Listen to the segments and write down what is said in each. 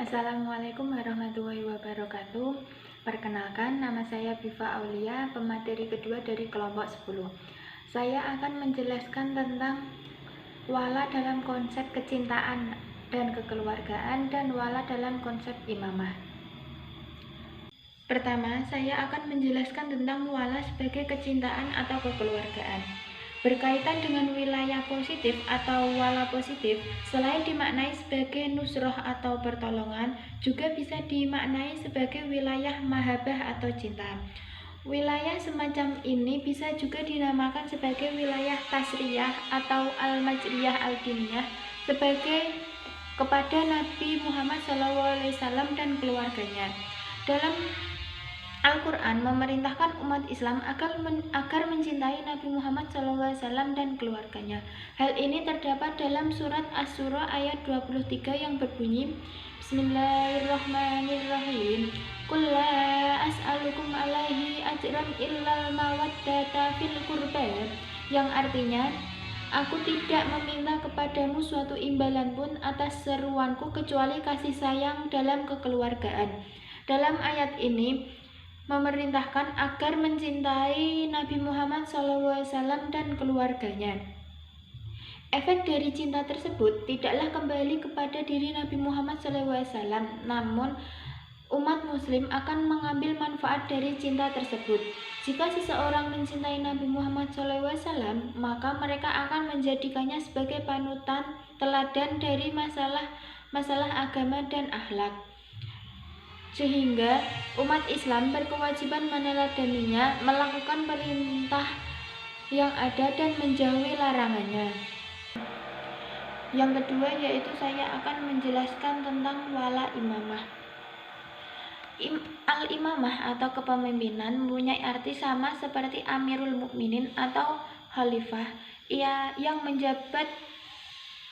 Assalamualaikum warahmatullahi wabarakatuh. Perkenalkan, nama saya Biva Aulia, pemateri kedua dari kelompok 10. Saya akan menjelaskan tentang wala dalam konsep kecintaan dan kekeluargaan dan wala dalam konsep imamah. Pertama, saya akan menjelaskan tentang wala sebagai kecintaan atau kekeluargaan. Berkaitan dengan wilayah positif atau wala positif, selain dimaknai sebagai nusroh atau pertolongan, juga bisa dimaknai sebagai wilayah mahabbah atau cinta. Wilayah semacam ini bisa juga dinamakan sebagai wilayah tasriyah atau al-majriyah al-diniyah sebagai kepada Nabi Muhammad SAW dan keluarganya. Dalam Al-Quran memerintahkan umat Islam agar mencintai Nabi Muhammad SAW dan keluarganya. Hal ini terdapat dalam surat Asy-Syura ayat 23 yang berbunyi, Bismillahirrahmanirrahim. Qul la as'alukum alaihi ajran illal mawaddata fil qurba, yang artinya, aku tidak meminta kepadamu suatu imbalan pun atas seruanku kecuali kasih sayang dalam kekeluargaan. Dalam ayat ini memerintahkan agar mencintai Nabi Muhammad SAW dan keluarganya. Efek dari cinta tersebut tidaklah kembali kepada diri Nabi Muhammad SAW, namun umat muslim akan mengambil manfaat dari cinta tersebut. Jika seseorang mencintai Nabi Muhammad SAW, maka mereka akan menjadikannya sebagai panutan teladan dari masalah agama dan akhlak, sehingga umat Islam berkewajiban meneladaninya, melakukan perintah yang ada dan menjauhi larangannya. Yang kedua yaitu saya akan menjelaskan tentang wala imamah. Al-imamah atau kepemimpinan mempunyai arti sama seperti Amirul Mukminin atau khalifah, yang menjabat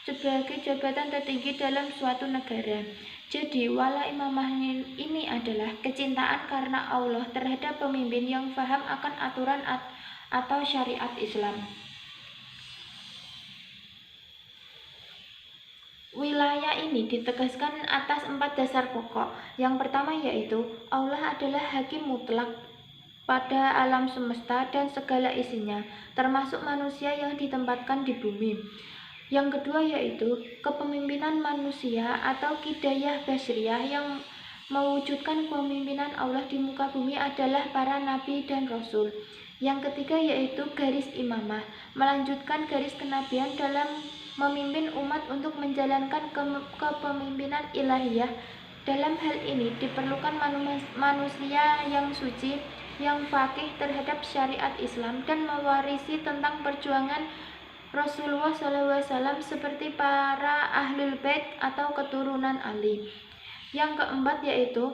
sebagai jabatan tertinggi dalam suatu negara. Jadi, wala imamah ini adalah kecintaan karena Allah terhadap pemimpin yang paham akan aturan atau syariat Islam. Wilayah ini ditegaskan atas 4 dasar pokok. Yang pertama yaitu Allah adalah hakim mutlak pada alam semesta dan segala isinya, termasuk manusia yang ditempatkan di bumi. Yang kedua yaitu kepemimpinan manusia atau Qidayah Basriyah, yang mewujudkan kepemimpinan Allah di muka bumi adalah para nabi dan rasul. Yang ketiga yaitu garis imamah, melanjutkan garis kenabian dalam memimpin umat untuk menjalankan kepemimpinan ilahiyah. Dalam hal ini diperlukan manusia yang suci, yang faqih terhadap syariat Islam dan mewarisi tentang perjuangan Rasulullah SAW seperti para ahlul bait atau keturunan Ali. Yang keempat yaitu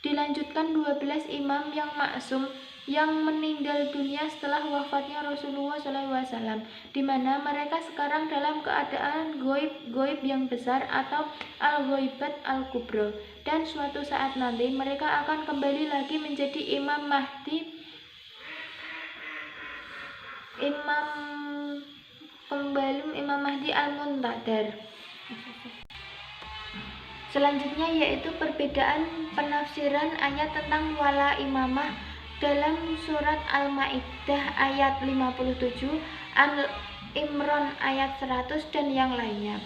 dilanjutkan 12 imam yang maksum yang meninggal dunia setelah wafatnya Rasulullah SAW, di mana mereka sekarang dalam keadaan goib yang besar atau al-ghaibat al-kubra, dan suatu saat nanti mereka akan kembali lagi menjadi Imam Mahdi, Imam Mahdi al-Muntadhar. Selanjutnya yaitu perbedaan penafsiran ayat tentang wala imamah dalam surat Al-Maidah ayat 57, Al-Imran ayat 100 dan yang lainnya.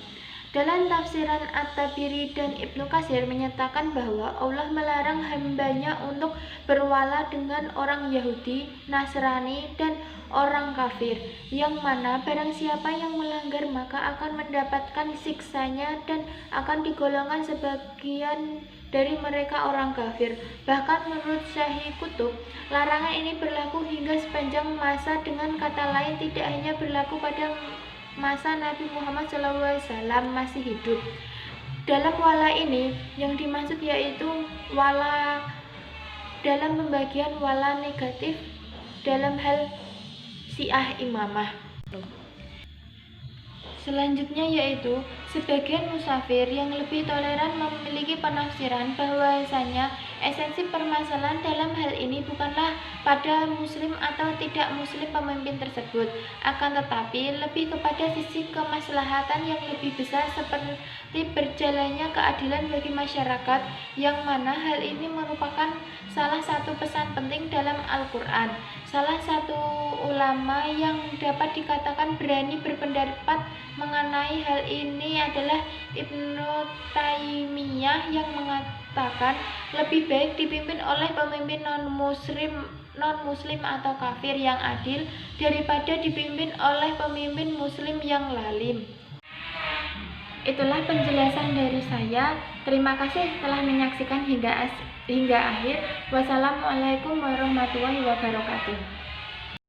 Dalam tafsiran At-Tabari dan Ibnu Katsir menyatakan bahwa Allah melarang hambanya untuk berwala dengan orang Yahudi, Nasrani, dan orang kafir, yang mana barang siapa yang melanggar maka akan mendapatkan siksanya dan akan digolongkan sebagian dari mereka orang kafir. Bahkan menurut Sahih Kutub, larangan ini berlaku hingga sepanjang masa, dengan kata lain tidak hanya berlaku pada masa Nabi Muhammad SAW masih hidup. Dalam wala ini yang dimaksud yaitu wala dalam pembagian wala negatif dalam hal syiah imamah. Selanjutnya yaitu sebagian musafir yang lebih toleran memiliki penafsiran bahwasanya Esensi permasalahan dalam hal ini bukanlah pada muslim atau tidak muslim pemimpin tersebut, akan tetapi lebih kepada sisi kemaslahatan yang lebih besar seperti berjalannya keadilan bagi masyarakat, yang mana hal ini merupakan salah satu pesan penting dalam Al-Quran. Salah satu ulama yang dapat dikatakan berani berpendapat mengenai hal ini adalah Ibnu Taimiyah, yang mengatakan lebih baik dipimpin oleh pemimpin non-muslim atau kafir yang adil daripada dipimpin oleh pemimpin muslim yang lalim. Itulah penjelasan dari saya. Terima kasih telah menyaksikan hingga akhir. Wassalamualaikum warahmatullahi wabarakatuh.